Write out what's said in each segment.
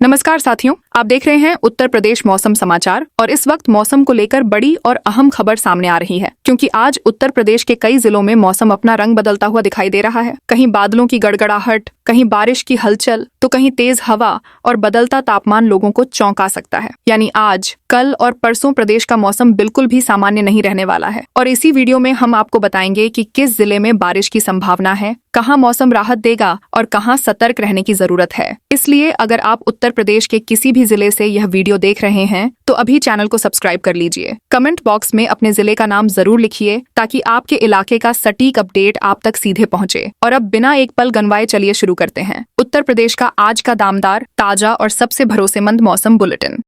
नमस्कार साथियों, आप देख रहे हैं उत्तर प्रदेश मौसम समाचार और इस वक्त मौसम को लेकर बड़ी और अहम खबर सामने आ रही है क्योंकि आज उत्तर प्रदेश के कई जिलों में मौसम अपना रंग बदलता हुआ दिखाई दे रहा है। कहीं बादलों की गड़गड़ाहट, कहीं बारिश की हलचल तो कहीं तेज हवा और बदलता तापमान लोगों को चौंका सकता है। यानी आज, कल और परसों प्रदेश का मौसम बिल्कुल भी सामान्य नहीं रहने वाला है और इसी वीडियो में हम आपको बताएंगे कि किस जिले में बारिश की संभावना है, कहां मौसम राहत देगा और कहां सतर्क रहने की जरूरत है। इसलिए अगर आप उत्तर प्रदेश के किसी भी जिले से यह वीडियो देख रहे हैं तो अभी चैनल को सब्सक्राइब कर लीजिए। कमेंट बॉक्स में अपने जिले का नाम जरूर लिखिए ताकि आपके इलाके का सटीक अपडेट आप तक सीधे पहुंचे। और अब बिना एक पल गनवाए चलिए शुरू करते हैं उत्तर प्रदेश का आज का दामदार, ताजा और सबसे भरोसेमंद मौसम बुलेटिन।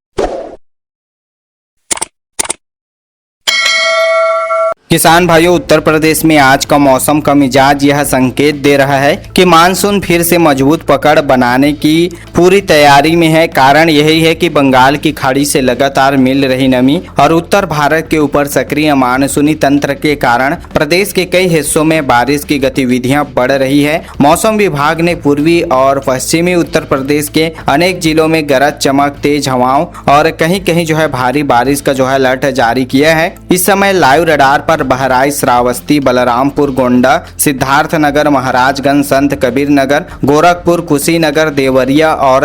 किसान भाइयों, उत्तर प्रदेश में आज का मौसम का मिजाज यह संकेत दे रहा है कि मानसून फिर से मजबूत पकड़ बनाने की पूरी तैयारी में है। कारण यही है कि बंगाल की खाड़ी से लगातार मिल रही नमी और उत्तर भारत के ऊपर सक्रिय मानसूनी तंत्र के कारण प्रदेश के कई हिस्सों में बारिश की गतिविधियां बढ़ रही है। मौसम विभाग ने पूर्वी और पश्चिमी उत्तर प्रदेश के अनेक जिलों में गरज चमक, तेज हवाओं और कहीं कहीं भारी बारिश का अलर्ट जारी किया है। इस समय लाइव रडार पर बहराइच, श्रावस्ती, बलरामपुर, गोंडा, सिद्धार्थनगर, महाराजगंज, संत कबीर नगर, गोरखपुर, कुशीनगर, देवरिया और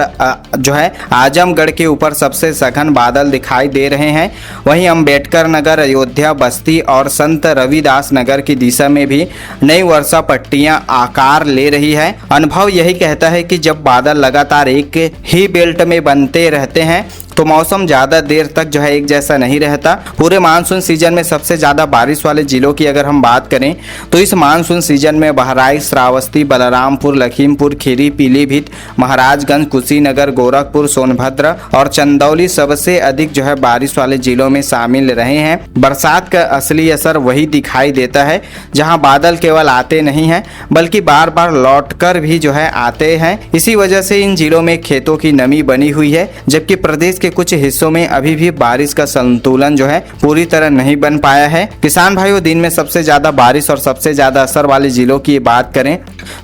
आजमगढ़ के ऊपर सबसे सघन बादल दिखाई दे रहे हैं। वहीं अंबेडकर नगर, अयोध्या, बस्ती और संत रविदास नगर की दिशा में भी नई वर्षा पट्टियां आकार ले रही है। अनुभव यही कहता है कि जब बादल लगातार एक ही बेल्ट में बनते रहते हैं तो मौसम ज्यादा देर तक एक जैसा नहीं रहता। पूरे मानसून सीजन में सबसे ज्यादा बारिश वाले जिलों की अगर हम बात करें तो इस मानसून सीजन में बहराइच, श्रावस्ती, बलरामपुर, लखीमपुर खीरी, पीलीभीत, महाराजगंज, कुशीनगर, गोरखपुर, सोनभद्र और चंदौली सबसे अधिक बारिश वाले जिलों में शामिल रहे हैं। बरसात का असली असर वही दिखाई देता है जहां बादल केवल आते नहीं हैं बल्कि बार बार लौटकर भी आते हैं। इसी वजह से इन जिलों में खेतों की नमी बनी हुई है, जबकि प्रदेश कुछ हिस्सों में अभी भी बारिश का संतुलन पूरी तरह नहीं बन पाया है। किसान भाइयों, दिन में सबसे ज्यादा बारिश और सबसे ज्यादा असर वाले जिलों की बात करें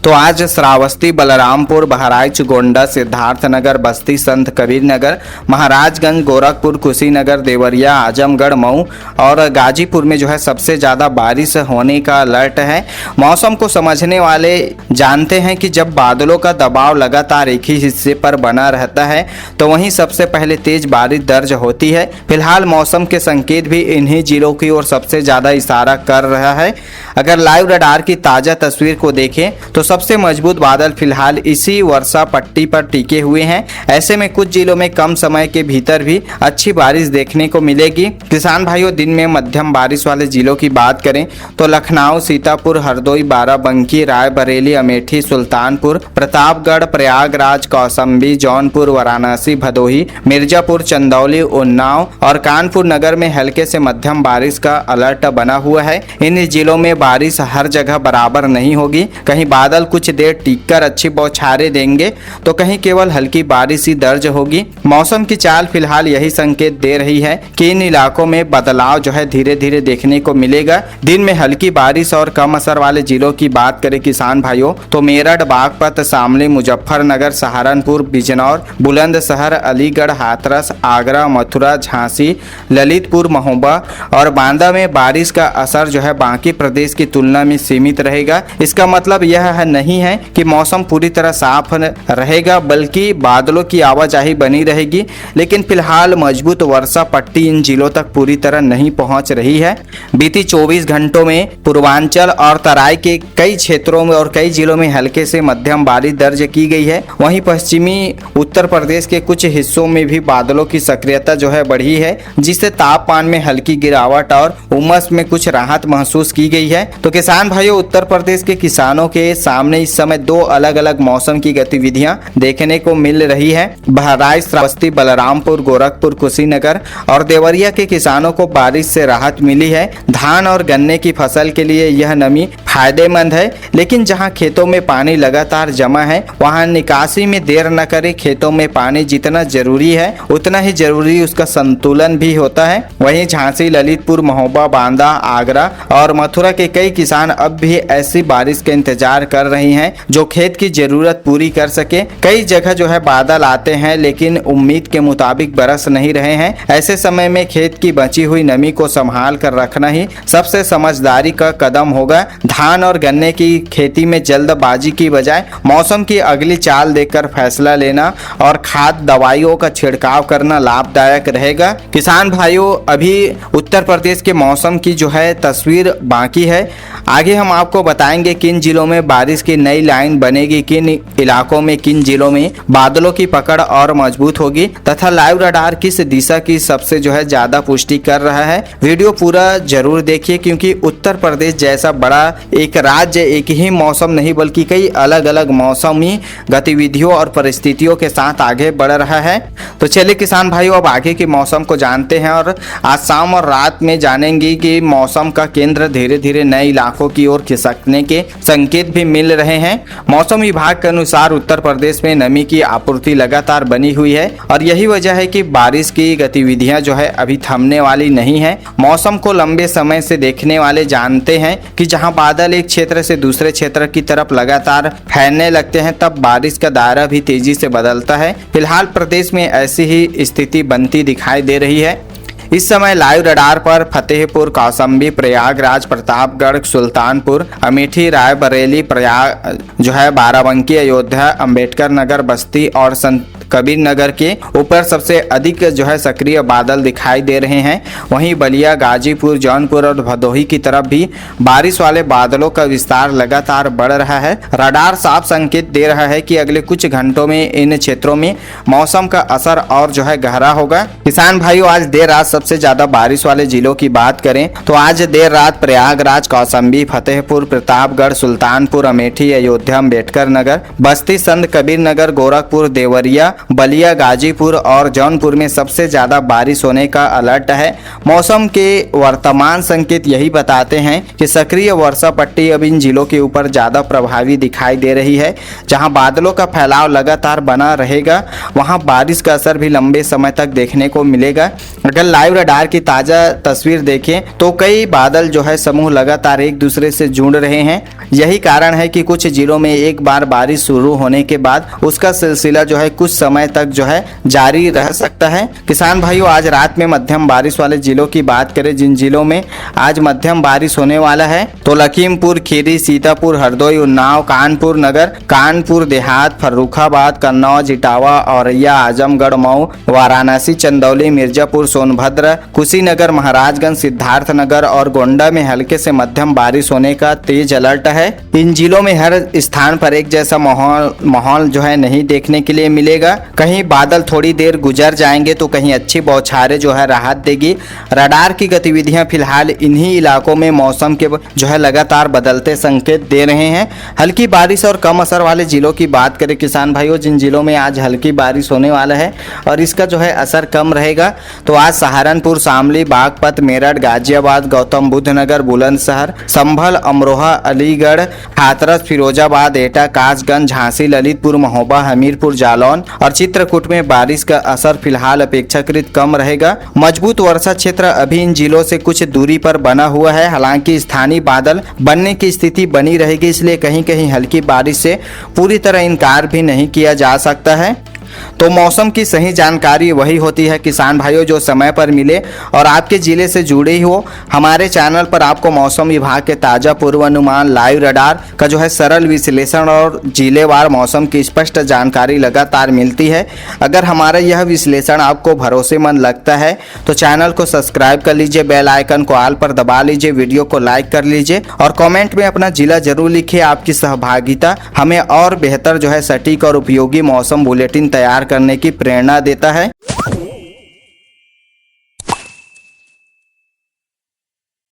तो आज श्रावस्ती, बलरामपुर, बहराइच, गोंडा, सिद्धार्थनगर, बस्ती, संत कबीर नगर, महाराजगंज, गोरखपुर, कुशीनगर, देवरिया, आजमगढ़, मऊ और गाजीपुर में सबसे ज्यादा बारिश होने का अलर्ट है। मौसम को समझने वाले जानते हैं कि जब बादलों का दबाव लगातार एक ही हिस्से पर बना रहता है तो वहीं सबसे पहले तेज बारिश दर्ज होती है। फिलहाल मौसम के संकेत भी इन्हीं जिलों की ओर सबसे ज्यादा इशारा कर रहा है। अगर लाइव रडार की ताजा तस्वीर को देखें तो सबसे मजबूत बादल फिलहाल इसी वर्षा पट्टी पर टिके हुए हैं। ऐसे में कुछ जिलों में कम समय के भीतर भी अच्छी बारिश देखने को मिलेगी। किसान भाइयों, दिन में मध्यम बारिश वाले जिलों की बात करें तो लखनऊ, सीतापुर, हरदोई, बाराबंकी, रायबरेली, अमेठी, सुल्तानपुर, प्रतापगढ़, प्रयागराज, कौशाम्बी, जौनपुर, वाराणसी, भदोही, मिर्जापुर, चंदौली, उन्नाव और कानपुर नगर में हल्के से मध्यम बारिश का अलर्ट बना हुआ है। इन जिलों में बारिश हर जगह बराबर नहीं होगी। कहीं बादल कुछ देर टिककर अच्छी बौछारें देंगे तो कहीं केवल हल्की बारिश ही दर्ज होगी। मौसम की चाल फिलहाल यही संकेत दे रही है कि इन इलाकों में बदलाव धीरे धीरे देखने को मिलेगा। दिन में हल्की बारिश और कम असर वाले जिलों की बात करें किसान भाइयों तो मेरठ, बागपत, शामली, मुजफ्फरनगर, सहारनपुर, बिजनौर, बुलंदशहर, अलीगढ़, हाथरस, आगरा, मथुरा, झांसी, ललितपुर, महोबा और बांदा में बारिश का असर बाकी प्रदेश की तुलना में सीमित रहेगा। इसका मतलब यह नहीं है कि मौसम पूरी तरह साफ रहेगा बल्कि बादलों की आवाजाही बनी रहेगी, लेकिन फिलहाल मजबूत वर्षा पट्टी इन जिलों तक पूरी तरह नहीं पहुंच रही है। बीती 24 घंटों में पूर्वांचल और तराई के कई क्षेत्रों में और कई जिलों में हल्के से मध्यम बारिश दर्ज की गई है। वहीं पश्चिमी उत्तर प्रदेश के कुछ हिस्सों में भी बादलों की सक्रियता बढ़ी है, जिससे तापमान में हल्की गिरावट और उमस में कुछ राहत महसूस की गई है। तो किसान भाइयों, उत्तर प्रदेश के किसानों के सामने इस समय दो अलग अलग मौसम की गतिविधियां देखने को मिल रही है। बहराइच, श्रावस्ती, बलरामपुर, गोरखपुर, कुशीनगर और देवरिया के किसानों को बारिश से राहत मिली है। धान और गन्ने की फसल के लिए यह नमी फायदेमंद है, लेकिन जहां खेतों में पानी लगातार जमा है वहां निकासी में देर न करें। खेतों में पानी जितना जरूरी है उतना ही जरूरी उसका संतुलन भी होता है। वहीं झांसी, ललितपुर, महोबा, बांदा, आगरा और मथुरा के कई किसान अब भी ऐसी बारिश का इंतजार कर रही हैं जो खेत की जरूरत पूरी कर सके। कई जगह जो है बादल आते हैं लेकिन उम्मीद के मुताबिक बरस नहीं रहे हैं। ऐसे समय में खेत की बची हुई नमी को संभाल कर रखना ही सबसे समझदारी का कदम होगा। धान और गन्ने की खेती में जल्दबाजी की बजाय मौसम की अगली चाल देखकर फैसला लेना और खाद दवाइयों का छिड़काव करना लाभदायक रहेगा। किसान भाइयों, अभी उत्तर प्रदेश के मौसम की जो है तस्वीर बाकी है। आगे हम आपको बताएंगे किन जिलों में बारिश की नई लाइन बनेगी, किन इलाकों में, किन जिलों में बादलों की पकड़ और मजबूत होगी तथा लाइव रडार किस दिशा की सबसे जो है ज्यादा पुष्टि कर रहा है। वीडियो पूरा जरूर देखिए क्योंकि उत्तर प्रदेश जैसा बड़ा एक राज्य एक ही मौसम नहीं बल्कि कई अलग अलग मौसमी गतिविधियों और परिस्थितियों के साथ आगे बढ़ रहा है। तो चलिए किसान भाइयों, अब आगे के मौसम को जानते हैं और आज शाम और रात में जानेंगे कि मौसम का केंद्र धीरे धीरे नए इलाकों की ओर खिसकने के संकेत भी मिल रहे हैं। मौसम विभाग के अनुसार उत्तर प्रदेश में नमी की आपूर्ति लगातार बनी हुई है और यही वजह है कि बारिश की गतिविधियां जो है अभी थमने वाली नहीं है। मौसम को लंबे समय से देखने वाले जानते हैं कि जहां बादल एक क्षेत्र से दूसरे क्षेत्र की तरफ लगातार फैलने लगते हैं तब बारिश का दायरा भी तेजी से बदलता है। फिलहाल प्रदेश में ऐसी ही स्थिति बनती दिखाई दे रही है। इस समय लाइव रडार पर फतेहपुर, कौशाम्बी, प्रयागराज, प्रतापगढ़, सुल्तानपुर, अमेठी, रायबरेली, प्रयाग जो है बाराबंकी, अयोध्या, अंबेडकर नगर, बस्ती और संत कबीर नगर के ऊपर सबसे अधिक जो है सक्रिय बादल दिखाई दे रहे हैं। वहीं बलिया, गाजीपुर, जौनपुर और भदोही की तरफ भी बारिश वाले बादलों का विस्तार लगातार बढ़ रहा है। रडार साफ संकेत दे रहा है कि अगले कुछ घंटों में इन क्षेत्रों में मौसम का असर और जो है गहरा होगा। किसान भाइयों, आज देर रात सबसे ज्यादा बारिश वाले जिलों की बात करें तो आज देर रात प्रयागराज, कौशाम्बी, फतेहपुर, प्रतापगढ़, सुल्तानपुर, अमेठी, अयोध्या, अंबेडकर नगर, बस्ती, संत कबीर नगर, गोरखपुर, देवरिया, बलिया, गाजीपुर और जौनपुर में सबसे ज्यादा बारिश होने का अलर्ट है। मौसम के वर्तमान संकेत यही बताते हैं कि सक्रिय वर्षा पट्टी अब इन जिलों के ऊपर ज्यादा प्रभावी दिखाई दे रही है। जहां बादलों का फैलाव लगातार बना रहेगा वहां बारिश का असर भी लंबे समय तक देखने को मिलेगा। अगर लाइव रडार की ताजा तस्वीर देखें तो कई बादल जो है समूह लगातार एक दूसरे से जुड़ रहे हैं। यही कारण है कि कुछ जिलों में एक बार बारिश शुरू होने के बाद उसका सिलसिला जो है कुछ समय तक जो है जारी रह सकता है। किसान भाइयों, आज रात में मध्यम बारिश वाले जिलों की बात करें, जिन जिलों में आज मध्यम बारिश होने वाला है तो लखीमपुर खीरी, सीतापुर, हरदोई, उन्नाव, कानपुर नगर, कानपुर देहात, फर्रुखाबाद, कन्नौज, इटावा, औरैया, आजमगढ़, मऊ, वाराणसी, चंदौली, मिर्जापुर, सोनभद्र, कुशीनगर, महाराजगंज, सिद्धार्थनगर और गोंडा में हल्के से मध्यम बारिश होने का तेज अलर्ट है। इन जिलों में हर स्थान पर एक जैसा माहौल जो है नहीं देखने के लिए मिलेगा। कहीं बादल थोड़ी देर गुजर जाएंगे तो कहीं अच्छी बौछारें जो है राहत देगी। रडार की गतिविधियां फिलहाल इन्हीं इलाकों में मौसम के जो है लगातार बदलते संकेत दे रहे हैं। हल्की बारिश और कम असर वाले जिलों की बात करें किसान भाइयों, जिन जिलों में आज हल्की बारिश होने वाला है और इसका जो है असर कम रहेगा तो आज सहारनपुर, शामली, बागपत, मेरठ, गाजियाबाद, गौतम बुद्ध नगर, बुलंदशहर, संभल, अमरोहा, अलीगढ़, हाथरस, फिरोजाबाद, एटा, कासगंज, झांसी, ललितपुर, महोबा, हमीरपुर, जालौन और चित्रकूट में बारिश का असर फिलहाल अपेक्षाकृत कम रहेगा। मजबूत वर्षा क्षेत्र अभी इन जिलों से कुछ दूरी पर बना हुआ है। हालांकि स्थानीय बादल बनने की स्थिति बनी रहेगी, इसलिए कहीं कहीं हल्की बारिश से पूरी तरह इनकार भी नहीं किया जा सकता है। तो मौसम की सही जानकारी वही होती है किसान भाइयों जो समय पर मिले और आपके जिले से जुड़े ही हो। हमारे चैनल पर आपको मौसम विभाग के ताज़ा पूर्वानुमान, लाइव रडार का जो है सरल विश्लेषण और जिलेवार मौसम की स्पष्ट जानकारी लगातार मिलती है। अगर हमारा यह विश्लेषण आपको भरोसेमंद लगता है तो चैनल को सब्सक्राइब कर लीजिए, बेल आइकन को ऑल पर दबा लीजिए, वीडियो को लाइक कर लीजिए और कॉमेंट में अपना जिला जरूर लिखिए। आपकी सहभागिता हमें और बेहतर जो है सटीक और उपयोगी मौसम बुलेटिन तैयार करने की प्रेरणा देता है।